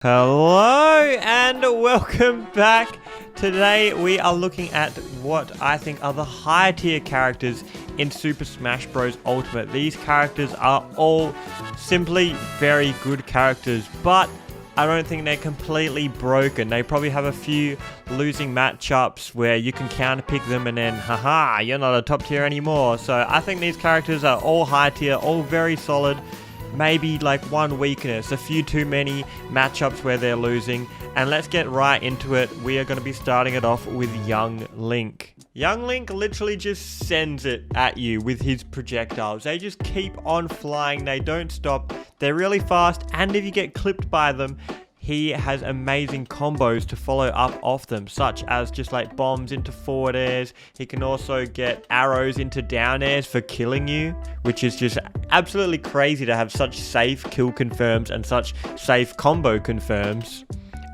Hello and welcome back. Today we are looking at what I think are the higher tier characters in Super Smash Bros. Ultimate. These characters are all simply very good characters, but I don't think they're completely broken. They probably have a few losing matchups where you can counterpick them and then, haha, you're not a top tier anymore. So I think these characters are all high tier, all very solid. Maybe like one weakness, a few too many matchups where they're losing. And let's get right into it. We are going to be starting it off with Young Link. Young Link literally just sends it at you with his projectiles. They just keep on flying. They don't stop. They're really fast. And if you get clipped by them, he has amazing combos to follow up off them, such as just like bombs into forward airs. He can also get arrows into down airs for killing you, which is just absolutely crazy to have such safe kill confirms and such safe combo confirms.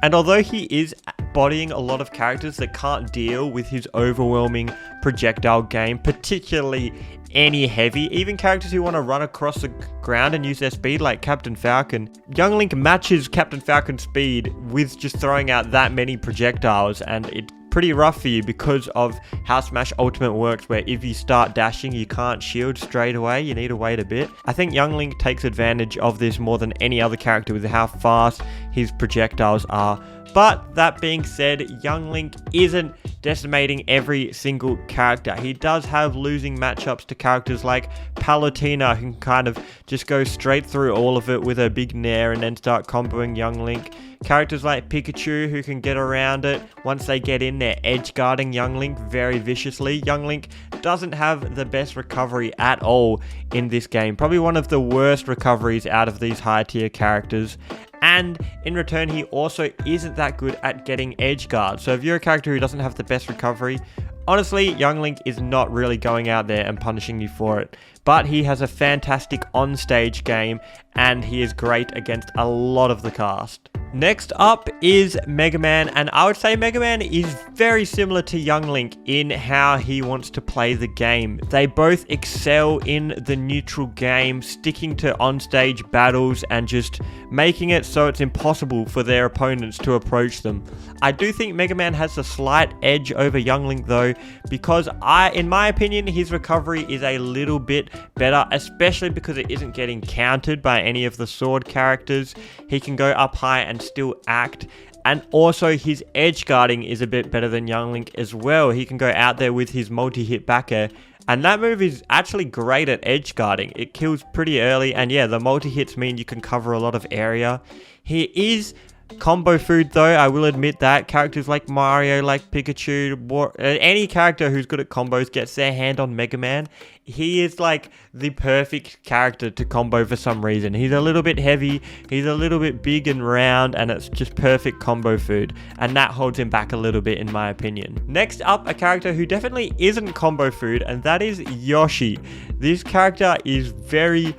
And although he is bodying a lot of characters that can't deal with his overwhelming projectile game, particularly any heavy, even characters who want to run across the ground and use their speed like Captain Falcon, Young Link matches Captain Falcon's speed with just throwing out that many projectiles, and it's pretty rough for you because of how Smash Ultimate works, where if you start dashing you can't shield straight away, you need to wait a bit. I think Young Link takes advantage of this more than any other character with how fast his projectiles are. But that being said, Young Link isn't decimating every single character. He does have losing matchups to characters like Palutena, who can kind of just go straight through all of it with a big nair and then start comboing Young Link. Characters like Pikachu, who can get around it once they get in there, edge guarding Young Link very viciously. Young Link doesn't have the best recovery at all in this game. Probably one of the worst recoveries out of these high tier characters. And in return, he also isn't that good at getting edge guard. So if you're a character who doesn't have the best recovery, honestly, Young Link is not really going out there and punishing you for it. But he has a fantastic on-stage game, and he is great against a lot of the cast. Next up is Mega Man, and I would say Mega Man is very similar to Young Link in how he wants to play the game. They both excel in the neutral game, sticking to on-stage battles and just making it so it's impossible for their opponents to approach them. I do think Mega Man has a slight edge over Young Link though, because in my opinion, his recovery is a little bit better, especially because it isn't getting countered by any of the sword characters. He can go up high and still act, and also his edge guarding is a bit better than Young Link as well. He can go out there with his multi-hit back air, and that move is actually great at edge guarding. It kills pretty early, and yeah, the multi-hits mean you can cover a lot of area. He is combo food though, I will admit that. Characters like Mario, like Pikachu, any character who's good at combos gets their hand on Mega Man. He is like the perfect character to combo for some reason. He's a little bit heavy, he's a little bit big and round, and it's just perfect combo food. And that holds him back a little bit in my opinion. Next up, a character who definitely isn't combo food, and that is Yoshi. This character is very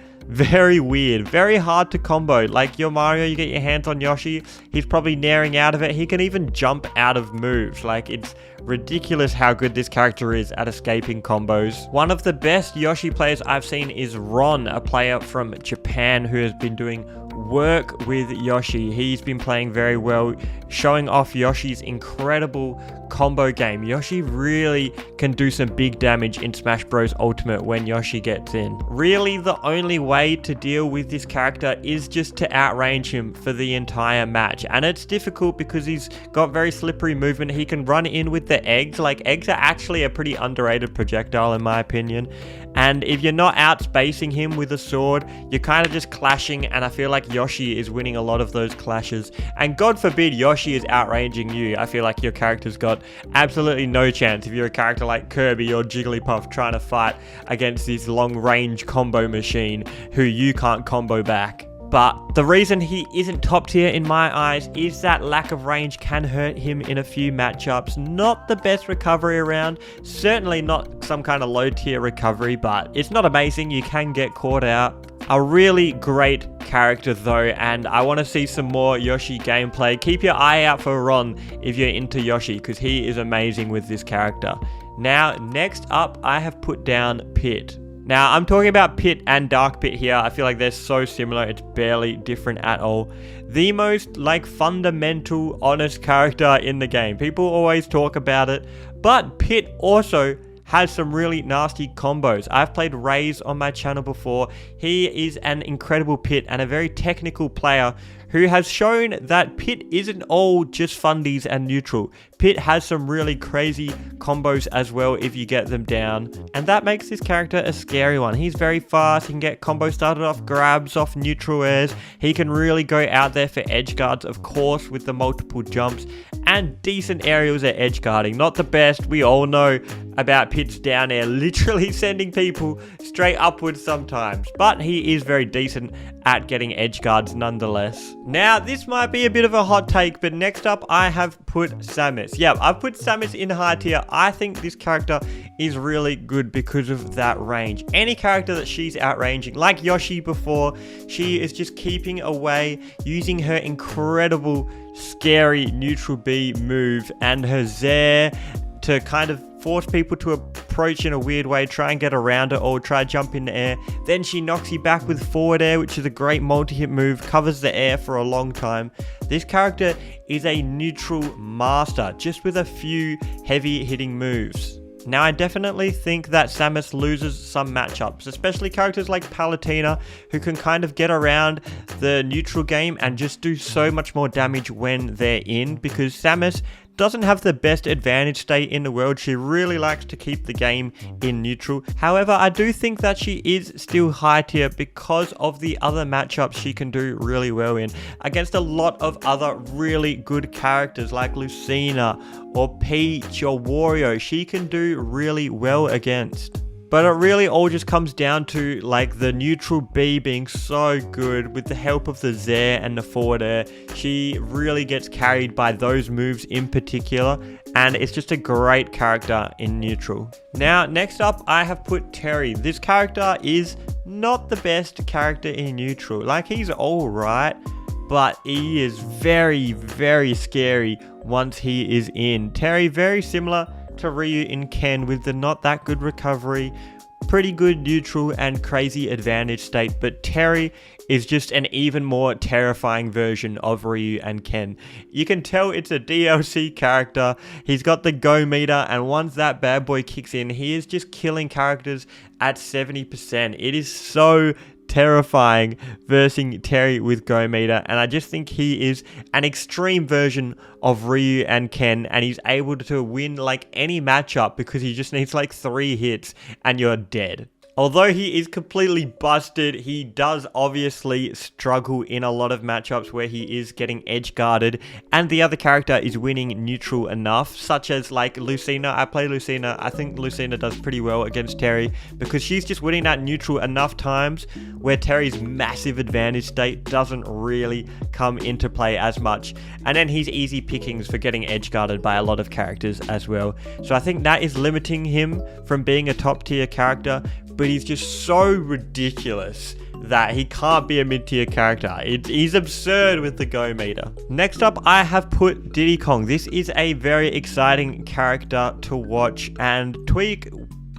weird, very hard to combo. Like your Mario, you get your hands on Yoshi, he's probably naring out of it. He can even jump out of moves. Like, it's ridiculous how good this character is at escaping combos. One of the best Yoshi players I've seen is Ron, a player from Japan who has been doing work with Yoshi. He's been playing very well, showing off Yoshi's incredible combo game. Yoshi really can do some big damage in Smash Bros. Ultimate when Yoshi gets in. Really, the only way to deal with this character is just to outrange him for the entire match. And it's difficult because he's got very slippery movement. He can run in with the eggs. Like, eggs are actually a pretty underrated projectile in my opinion. And if you're not outspacing him with a sword, you're kind of just clashing, and I feel like Yoshi is winning a lot of those clashes. And God forbid Yoshi is outranging you. I feel like your character's got absolutely no chance if you're a character like Kirby or Jigglypuff trying to fight against this long-range combo machine who you can't combo back. But the reason he isn't top tier in my eyes is that lack of range can hurt him in a few matchups. Not the best recovery around, certainly not some kind of low tier recovery, but it's not amazing. You can get caught out. A really great character though, and I want to see some more Yoshi gameplay. Keep your eye out for Ron if you're into Yoshi, because he is amazing with this character. Now, next up, I have put down Pit. Now, I'm talking about Pit and Dark Pit here. I feel like they're so similar, it's barely different at all. The most, like, fundamental, honest character in the game. People always talk about it, but Pit also has some really nasty combos. I've played Raze on my channel before. He is an incredible Pit and a very technical player who has shown that Pit isn't all just fundies and neutral. Pit has some really crazy combos as well if you get them down, and that makes this character a scary one. He's very fast, he can get combos started off grabs, off neutral airs, he can really go out there for edge guards, of course, with the multiple jumps, and decent aerials at edge guarding. Not the best, we all know about Pit's down air, literally sending people straight upwards sometimes, but he is very decent at getting edge guards nonetheless. Now, this might be a bit of a hot take, but next up I have put Samus. Yeah, I've put Samus in high tier. I think this character is really good because of that range. Any character that she's outranging, like Yoshi before, she is just keeping away, using her incredible, scary neutral B move and her Zair to kind of force people to approach in a weird way, try and get around it or try to jump in the air. Then she knocks you back with forward air, which is a great multi-hit move, covers the air for a long time. This character is a neutral master, just with a few heavy hitting moves. Now, I definitely think that Samus loses some matchups, especially characters like Palutena, who can kind of get around the neutral game and just do so much more damage when they're in, because Samus doesn't have the best advantage state in the world. She really likes to keep the game in neutral. However, I do think that she is still high tier because of the other matchups she can do really well in against a lot of other really good characters like Lucina or Peach or Wario. She can do really well against. But it really all just comes down to like the neutral B being so good with the help of the Zair and the forward air. She really gets carried by those moves in particular, and it's just a great character in neutral. Now, next up, I have put Terry. This character is not the best character in neutral. Like, he's alright, but he is very, very scary once he is in. Terry, very similar to Ryu in Ken with the not that good recovery, pretty good neutral and crazy advantage state, but Terry is just an even more terrifying version of Ryu and Ken. You can tell it's a DLC character. He's got the go meter, and once that bad boy kicks in, he is just killing characters at 70%. It is so terrifying versing Terry with Go Meter, and I just think he is an extreme version of Ryu and Ken, and he's able to win like any matchup because he just needs like 3 hits and you're dead. Although he is completely busted, he does obviously struggle in a lot of matchups where he is getting edge guarded and the other character is winning neutral enough, such as like Lucina. I play Lucina. I think Lucina does pretty well against Terry because she's just winning that neutral enough times where Terry's massive advantage state doesn't really come into play as much. And then he's easy pickings for getting edge guarded by a lot of characters as well. So I think that is limiting him from being a top tier character, but he's just so ridiculous that he can't be a mid-tier character. He's absurd with the go meter. Next up, I have put Diddy Kong. This is a very exciting character to watch, and Tweak,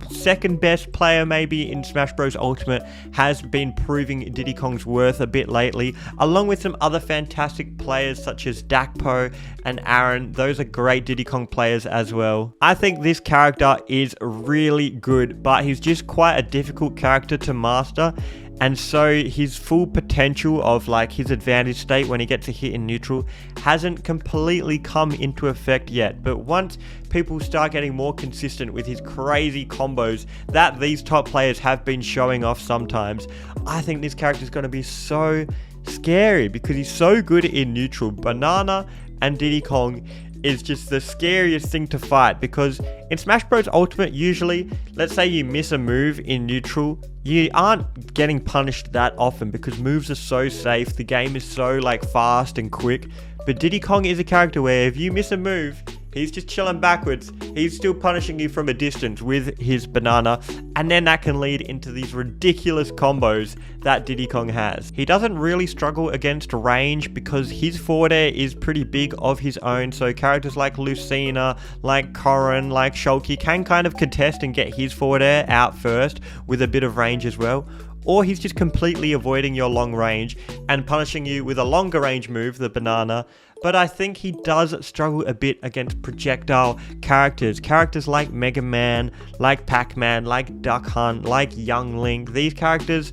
second best player maybe in Smash Bros Ultimate, has been proving Diddy Kong's worth a bit lately, along with some other fantastic players such as Dakpo and Aaron. Those are great Diddy Kong players as well. I think this character is really good, but he's just quite a difficult character to master, and so his full potential of like his advantage state when he gets a hit in neutral hasn't completely come into effect yet. But once people start getting more consistent with his crazy combos that these top players have been showing off sometimes, I think this character is going to be so scary because he's so good in neutral. Banana and Diddy Kong is just the scariest thing to fight, because in Smash Bros Ultimate, usually, let's say you miss a move in neutral, you aren't getting punished that often because moves are so safe, the game is so like fast and quick. But Diddy Kong is a character where if you miss a move, he's just chilling backwards. He's still punishing you from a distance with his banana, and then that can lead into these ridiculous combos that Diddy Kong has. He doesn't really struggle against range because his forward air is pretty big of his own, so characters like Lucina, like Chrom, like Shulk, he can kind of contest and get his forward air out first with a bit of range as well. Or he's just completely avoiding your long range and punishing you with a longer range move, the banana. But I think he does struggle a bit against projectile characters. Characters like Mega Man, like Pac-Man, like Duck Hunt, like Young Link. These characters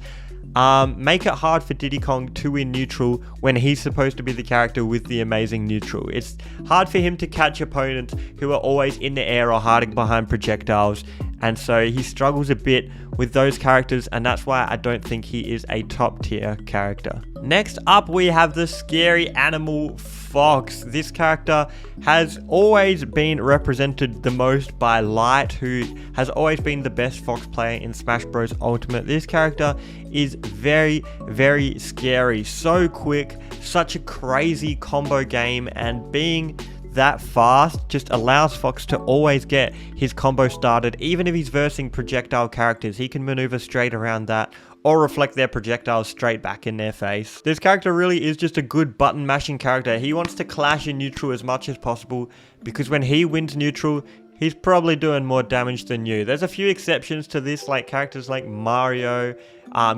make it hard for Diddy Kong to win neutral when he's supposed to be the character with the amazing neutral. It's hard for him to catch opponents who are always in the air or hiding behind projectiles, and so he struggles a bit with those characters, and that's why I don't think he is a top tier character. Next up, we have the scary animal Fox. This character has always been represented the most by Light, who has always been the best Fox player in Smash Bros. Ultimate. This character is very, very scary. So quick, such a crazy combo game, and being that fast just allows Fox to always get his combo started. Even if he's versing projectile characters, he can maneuver straight around that or reflect their projectiles straight back in their face. This character really is just a good button mashing character. He wants to clash in neutral as much as possible because when he wins neutral, he's probably doing more damage than you. There's a few exceptions to this, like characters like Mario,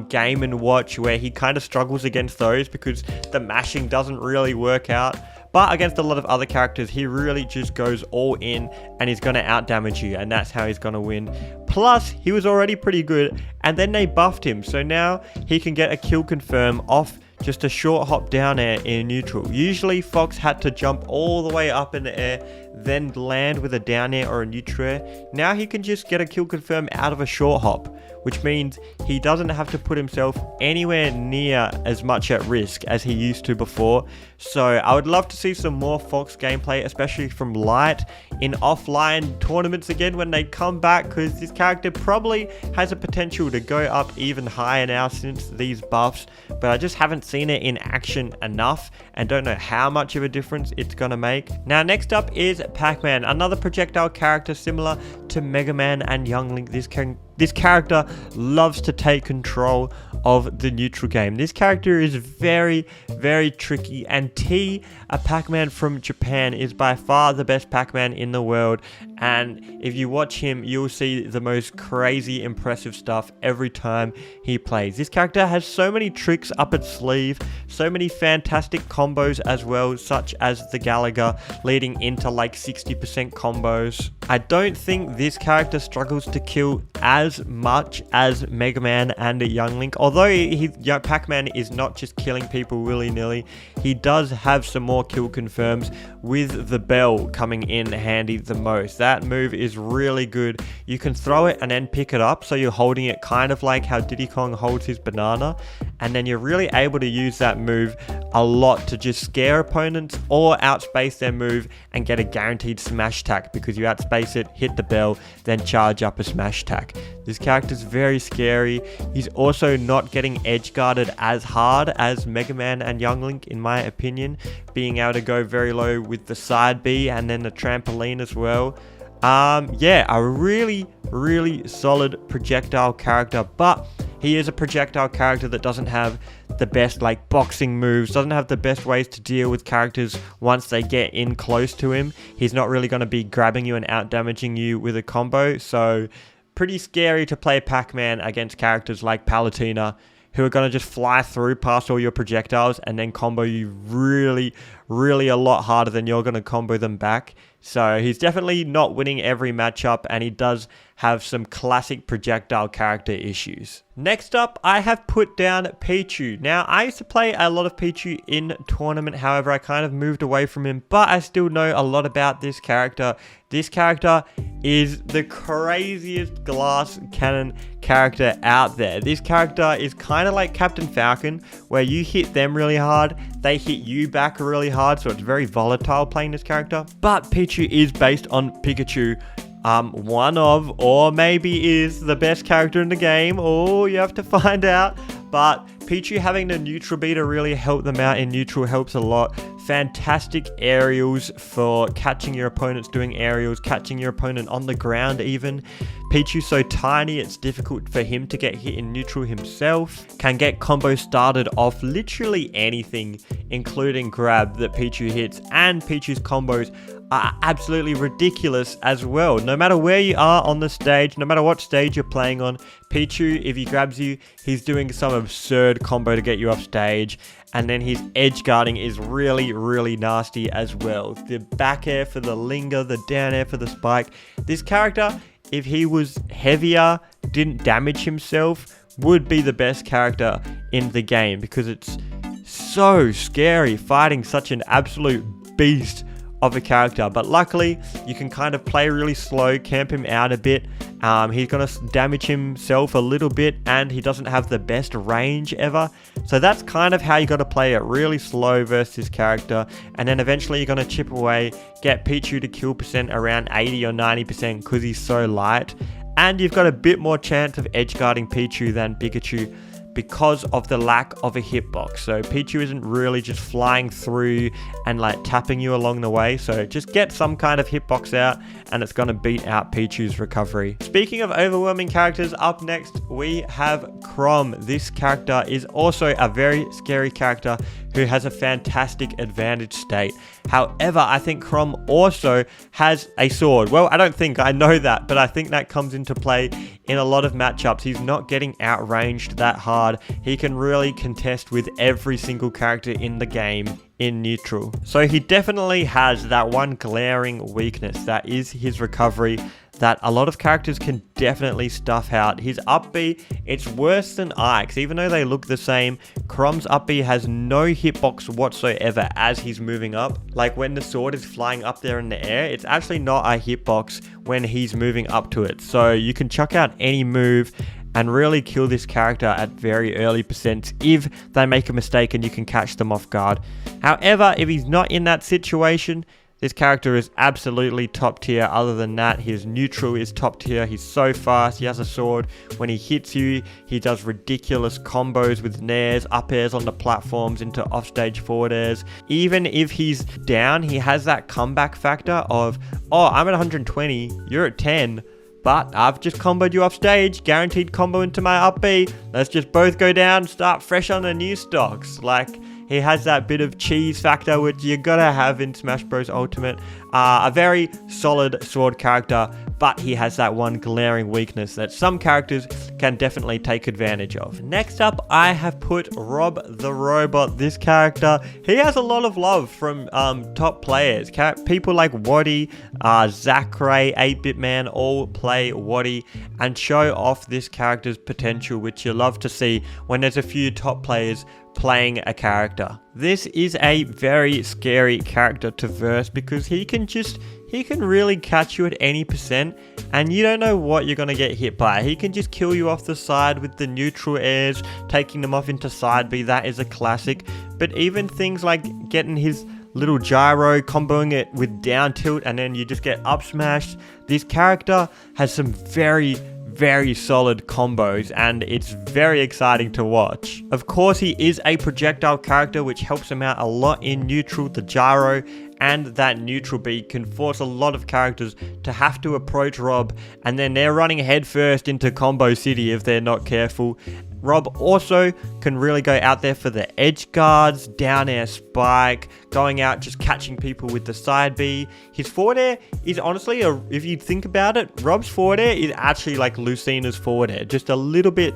Game & Watch, where he kind of struggles against those because the mashing doesn't really work out. But against a lot of other characters, he really just goes all in and he's going to outdamage you, and that's how he's going to win. Plus, he was already pretty good, and then they buffed him, so now he can get a kill confirm off just a short hop down air in neutral. Usually, Fox had to jump all the way up in the air, then land with a down air or a neutral air. Now he can just get a kill confirm out of a short hop, which means he doesn't have to put himself anywhere near as much at risk as he used to before. So I would love to see some more Fox gameplay, especially from Light in offline tournaments again when they come back, because this character probably has a potential to go up even higher now since these buffs, but I just haven't seen it in action enough and don't know how much of a difference it's going to make. Now next up is Pac-Man, another projectile character similar to Mega Man and Young Link. This character loves to take control of the neutral game. This character is very, very tricky, and T, a Pac-Man from Japan, is by far the best Pac-Man in the world, and if you watch him, you'll see the most crazy, impressive stuff every time he plays. This character has so many tricks up its sleeve, so many fantastic combos as well, such as the Gallagher, leading into like 60% combos. I don't think this character struggles to kill as much as Mega Man and Young Link. Although Pac-Man is not just killing people willy-nilly, he does have some more kill confirms with the bell coming in handy the most. That move is really good. You can throw it and then pick it up, so you're holding it kind of like how Diddy Kong holds his banana, and then you're really able to use that move a lot to just scare opponents or outspace their move and get a guaranteed smash attack because you outspace it, hit the bell, then charge up a smash attack. This character's very scary. He's also not getting edge guarded as hard as Mega Man and Young Link, in my opinion, being able to go very low with the side B and then the trampoline as well. Yeah, a really, really solid projectile character, but he is a projectile character that doesn't have the best like boxing moves, doesn't have the best ways to deal with characters once they get in close to him. He's not really going to be grabbing you and out damaging you with a combo, so pretty scary to play Pac-Man against characters like Palutena, who are going to just fly through past all your projectiles and then combo you really, really a lot harder than you're going to combo them back. So he's definitely not winning every matchup, and he does have some classic projectile character issues. Next up, I have put down Pichu. Now, I used to play a lot of Pichu in tournament, however, I kind of moved away from him, but I still know a lot about this character. This character is the craziest glass cannon character out there. This character is kind of like Captain Falcon, where you hit them really hard, they hit you back really hard, so it's very volatile playing this character. But Pichu is based on Pikachu, one of, or maybe is the best character in the game. Oh, you have to find out. But Pichu having the neutral B to really help them out in neutral helps a lot. Fantastic aerials for catching your opponents doing aerials, catching your opponent on the ground even. Pichu's so tiny, it's difficult for him to get hit in neutral himself. Can get combos started off literally anything, including grab that Pichu hits, and Pichu's combos are absolutely ridiculous as well. No matter where you are on the stage, no matter what stage you're playing on, Pichu, if he grabs you, he's doing some absurd combo to get you off stage. And then his edge guarding is really, really nasty as well. The back air for the linger, the down air for the spike. This character, if he was heavier, didn't damage himself, would be the best character in the game, because it's so scary fighting such an absolute beast of a character. But luckily you can kind of play really slow, camp him out a bit. He's gonna damage himself a little bit, and he doesn't have the best range ever, so that's kind of how you got to play it, really slow versus this character. And then eventually you're gonna chip away, get Pichu to kill percent around 80 or 90% because he's so light, and you've got a bit more chance of edge guarding Pichu than Pikachu because of the lack of a hitbox. So Pichu isn't really just flying through and like tapping you along the way. So just get some kind of hitbox out and it's going to beat out Pichu's recovery. Speaking of overwhelming characters, up next we have Chrom. This character is also a very scary character who has a fantastic advantage state. However, I think Chrom also has a sword. Well, I know that, but I think that comes into play in a lot of matchups. He's not getting outranged that hard. He can really contest with every single character in the game in neutral. So he definitely has that one glaring weakness, that is his recovery, that a lot of characters can definitely stuff out. His up B, it's worse than Ike's. Even though they look the same, Chrom's up B has no hitbox whatsoever as he's moving up. Like when the sword is flying up there in the air, it's actually not a hitbox when he's moving up to it. So you can chuck out any move and really kill this character at very early percents if they make a mistake and you can catch them off guard. However, if he's not in that situation, this character is absolutely top tier. Other than that, his neutral is top tier. He's so fast. He has a sword. When he hits you, he does ridiculous combos with nairs, up airs on the platforms into offstage forward airs. Even if he's down, he has that comeback factor of, oh, I'm at 120, you're at 10. But I've just comboed you off stage, guaranteed combo into my up B. Let's just both go down, start fresh on the new stocks. Like, he has that bit of cheese factor, which you gotta have in Smash Bros. Ultimate. A very solid sword character, but he has that one glaring weakness that some characters can definitely take advantage of. Next up, I have put R.O.B the robot. This character, he has a lot of love from top players. People like Waddy, Zachary, 8-Bit Man all play Waddy and show off this character's potential, which you love to see when there's a few top players playing a character. This is a very scary character to verse because he can really catch you at any percent and you don't know what you're going to get hit by. He can just kill you off the side with the neutral airs, taking them off into side B. That is a classic. But even things like getting his little gyro, comboing it with down tilt, and then you just get up smashed. This character has some very solid combos and it's very exciting to watch. Of course, he is a projectile character, which helps him out a lot in neutral. The gyro and that neutral B can force a lot of characters to have to approach R.O.B and then they're running head first into combo city if they're not careful. R.O.B also can really go out there for the edge guards, down air spike, going out just catching people with the side B. His forward air is honestly, if you think about it, R.O.B's forward air is actually like Lucina's forward air, just a little bit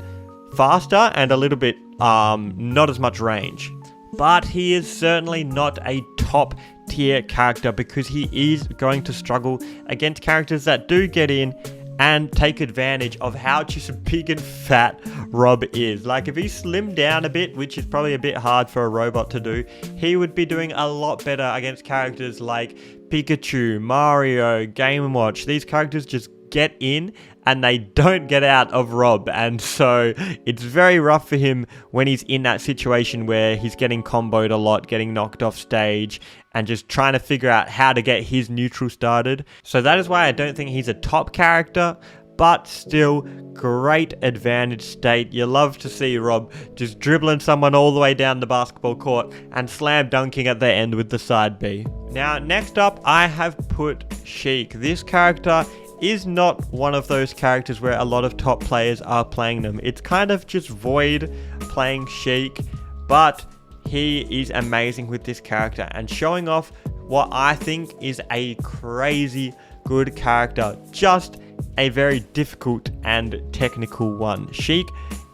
faster and a little bit not as much range. But he is certainly not a top tier character because he is going to struggle against characters that do get in and take advantage of how just big and fat R.O.B is. Like if he slimmed down a bit, which is probably a bit hard for a robot to do, he would be doing a lot better against characters like Pikachu, Mario, Game & Watch. These characters just get in and they don't get out of R.O.B, and so it's very rough for him when he's in that situation where he's getting comboed a lot, getting knocked off stage, and just trying to figure out how to get his neutral started. So that is why I don't think he's a top character, but still great advantage state. You love to see R.O.B just dribbling someone all the way down the basketball court and slam dunking at the end with the side B. Now, next up, I have put Sheik. This character is not one of those characters where a lot of top players are playing them. It's kind of just void playing Sheik, but he is amazing with this character and showing off what I think is a crazy good character. Just a very difficult and technical one. Sheik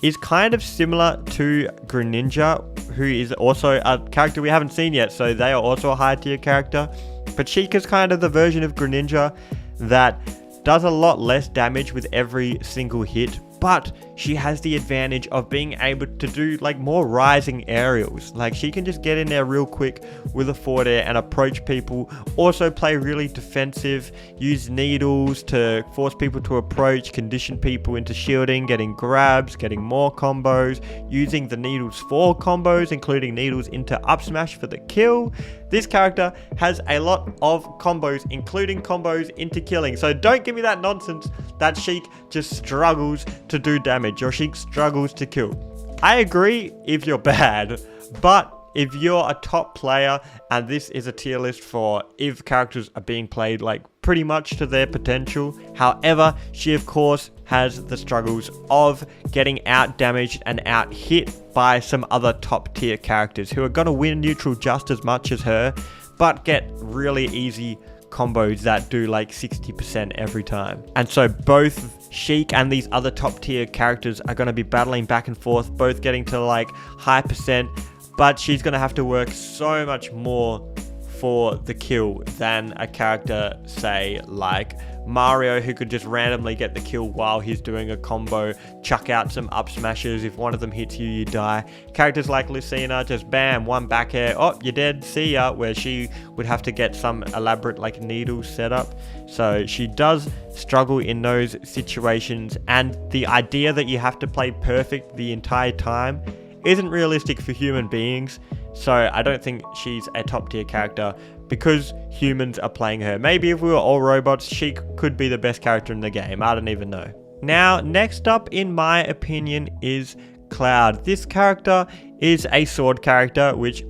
is kind of similar to Greninja, who is also a character we haven't seen yet, so they are also a high tier character. But Sheik is kind of the version of Greninja that does a lot less damage with every single hit, but she has the advantage of being able to do like more rising aerials. Like she can just get in there real quick with a forward air and approach people, also play really defensive, use needles to force people to approach, condition people into shielding, getting grabs, getting more combos, using the needles for combos, including needles into up smash for the kill. This character has a lot of combos, including combos into killing. So don't give me that nonsense that Sheik just struggles to do damage or Sheik struggles to kill. I agree if you're bad, but if you're a top player and this is a tier list for if characters are being played like pretty much to their potential. However, she of course has the struggles of getting out damaged and out hit by some other top tier characters who are going to win neutral just as much as her, but get really easy combos that do like 60% every time. And so both Sheik and these other top tier characters are going to be battling back and forth, both getting to like high percent, but she's going to have to work so much more for the kill than a character, say, like Mario, who could just randomly get the kill while he's doing a combo, chuck out some up smashes. If one of them hits you, you die. Characters like Lucina, just bam, one back air, oh, you're dead, see ya, where she would have to get some elaborate like needle setup. So she does struggle in those situations, and the idea that you have to play perfect the entire time isn't realistic for human beings. So I don't think she's a top tier character because humans are playing her. Maybe if we were all robots, she could be the best character in the game. I don't even know. Now, next up, in my opinion, is Cloud. This character is a sword character, which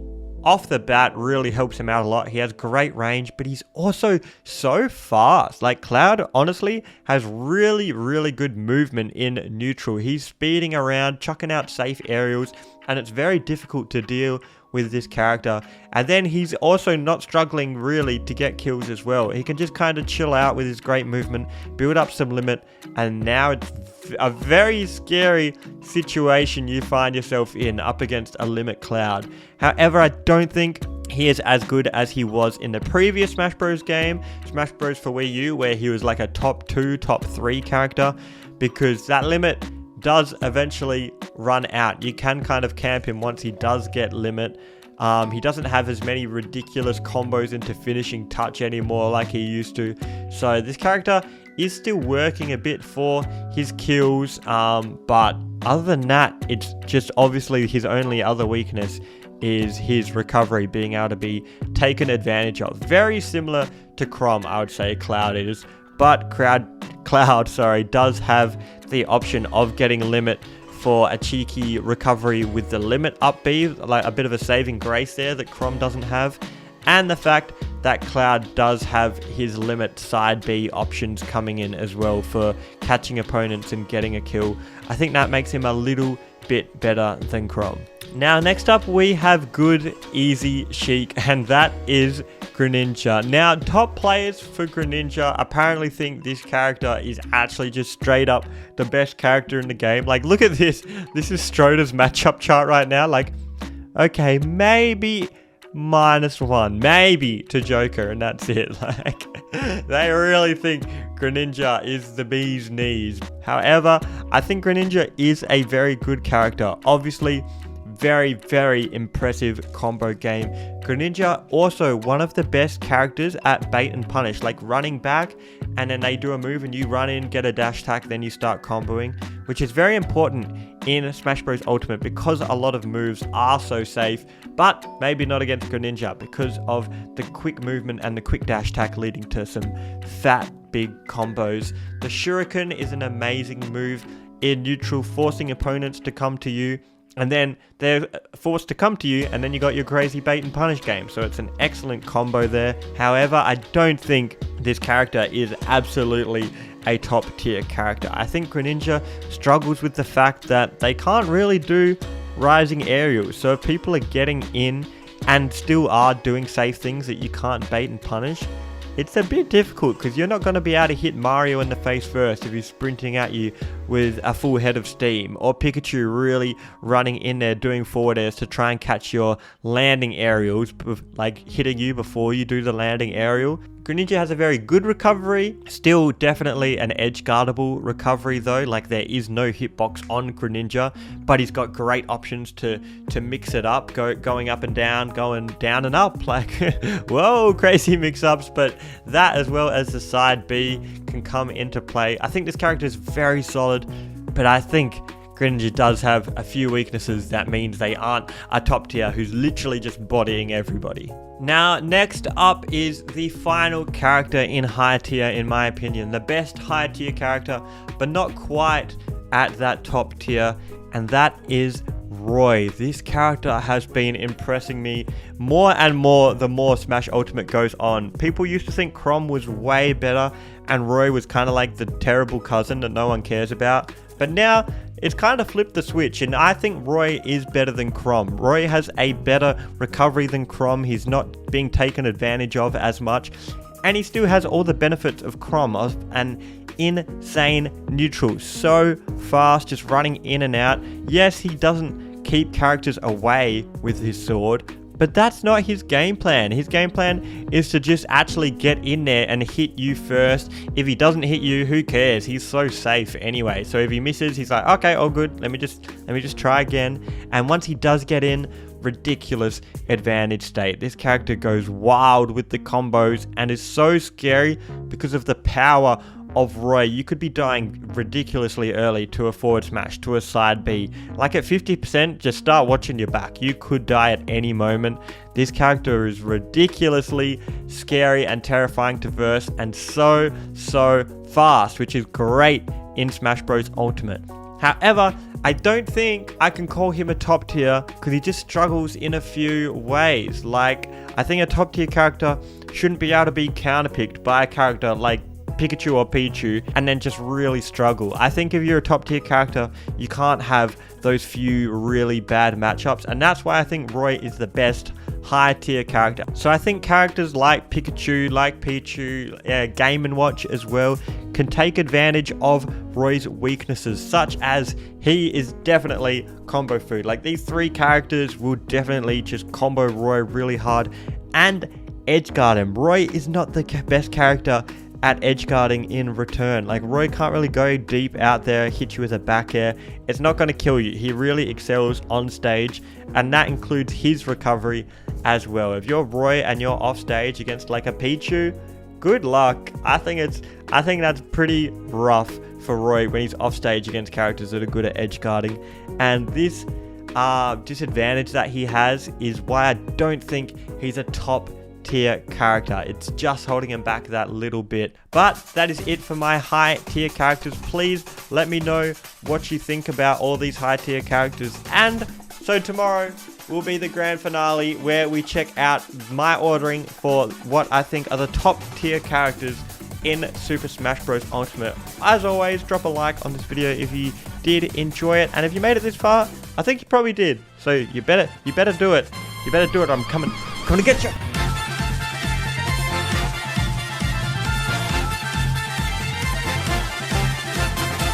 off the bat really helps him out a lot. He has great range, but he's also so fast. Like Cloud honestly has really, really good movement in neutral. He's speeding around, chucking out safe aerials, and it's very difficult to deal with this character. And then he's also not struggling really to get kills as well. He can just kind of chill out with his great movement, build up some limit, and now it's a very scary situation you find yourself in up against a limit Cloud. However, I don't think he is as good as he was in the previous Smash Bros game, Smash Bros for Wii U, where he was like a top 2, top 3 character, because that limit does eventually run out. You can kind of camp him once he does get limit. He doesn't have as many ridiculous combos into finishing touch anymore like he used to. So this character is still working a bit for his kills, but other than that, it's just obviously his only other weakness is his recovery being able to be taken advantage of. Very similar to Chrom, I would say Cloud is, but Cloud does have the option of getting limit for a cheeky recovery with the limit up B, like a bit of a saving grace there that Chrom doesn't have. And the fact that Cloud does have his limit side B options coming in as well for catching opponents and getting a kill. I think that makes him a little bit better than Chrom. Now, next up, we have good, easy Sheik, and that is Greninja. Now, top players for Greninja apparently think this character is actually just straight up the best character in the game. Like, look at this. This is Stroder's matchup chart right now. Like, okay, maybe -1, maybe to Joker, and that's it. Like, they really think Greninja is the bee's knees. However, I think Greninja is a very good character. Obviously, very, very impressive combo game. Greninja also one of the best characters at bait and punish, like running back and then they do a move and you run in, get a dash attack, then you start comboing, which is very important in Smash Bros Ultimate because a lot of moves are so safe, but maybe not against Greninja because of the quick movement and the quick dash attack leading to some fat big combos. The Shuriken is an amazing move in neutral, forcing opponents to come to you, and then they're forced to come to you, and then you got your crazy bait and punish game. So it's an excellent combo there. However, I don't think this character is absolutely a top tier character. I think Greninja struggles with the fact that they can't really do rising aerials. So if people are getting in and still are doing safe things that you can't bait and punish, it's a bit difficult because you're not going to be able to hit Mario in the face first if he's sprinting at you with a full head of steam, or Pikachu really running in there doing forward airs to try and catch your landing aerials, like hitting you before you do the landing aerial. Greninja has a very good recovery, still definitely an edge guardable recovery though, like there is no hitbox on Greninja, but he's got great options to mix it up, going up and down, going down and up, like whoa, crazy mix-ups, but that as well as the side B can come into play. I think this character is very solid, but I think Greninja does have a few weaknesses that means they aren't a top tier who's literally just bodying everybody. Now, next up is the final character in high tier, in my opinion. The best high tier character, but not quite at that top tier, and that is Roy. This character has been impressing me more and more the more Smash Ultimate goes on. People used to think Chrom was way better, and Roy was kind of like the terrible cousin that no one cares about. But now, it's kind of flipped the switch, and I think Roy is better than Chrom. Roy has a better recovery than Chrom. He's not being taken advantage of as much, and he still has all the benefits of Chrom, of an insane neutral. So fast, just running in and out. Yes, he doesn't keep characters away with his sword, but that's not his game plan. His game plan is to just actually get in there and hit you first. If he doesn't hit you, who cares? He's so safe anyway. So if he misses, he's like, okay, all good. Let me just try again. And once he does get in, ridiculous advantage state. This character goes wild with the combos and is so scary because of the power of Roy. You could be dying ridiculously early to a forward smash, to a side B. Like at 50%, just start watching your back. You could die at any moment. This character is ridiculously scary and terrifying to verse, and so fast, which is great in Smash Bros. Ultimate. However, I don't think I can call him a top tier because he just struggles in a few ways. Like, I think a top tier character shouldn't be able to be counterpicked by a character like Pikachu or Pichu and then just really struggle. I think if you're a top tier character, you can't have those few really bad matchups, and that's why I think Roy is the best high tier character. So I think characters like Pikachu, like Pichu, Game & Watch as well, can take advantage of Roy's weaknesses, such as he is definitely combo food. Like these three characters will definitely just combo Roy really hard and edgeguard him. Roy is not the best character at edgeguarding in return. Like Roy can't really go deep out there, hit you with a back air. It's not going to kill you. He really excels on stage, and that includes his recovery as well. If you're Roy and you're off stage against like a Pichu, good luck. I think that's pretty rough for Roy when he's off stage against characters that are good at edgeguarding. And this disadvantage that he has is why I don't think he's a top tier character. It's just holding him back that little bit. But that is it for my high tier characters. Please let me know what you think about all these high tier characters. And so tomorrow will be the grand finale where we check out my ordering for what I think are the top tier characters in Super Smash Bros. Ultimate. As always, drop a like on this video if you did enjoy it, and if you made it this far, I think you probably did. So you better do it. You better do it. I'm coming to get you.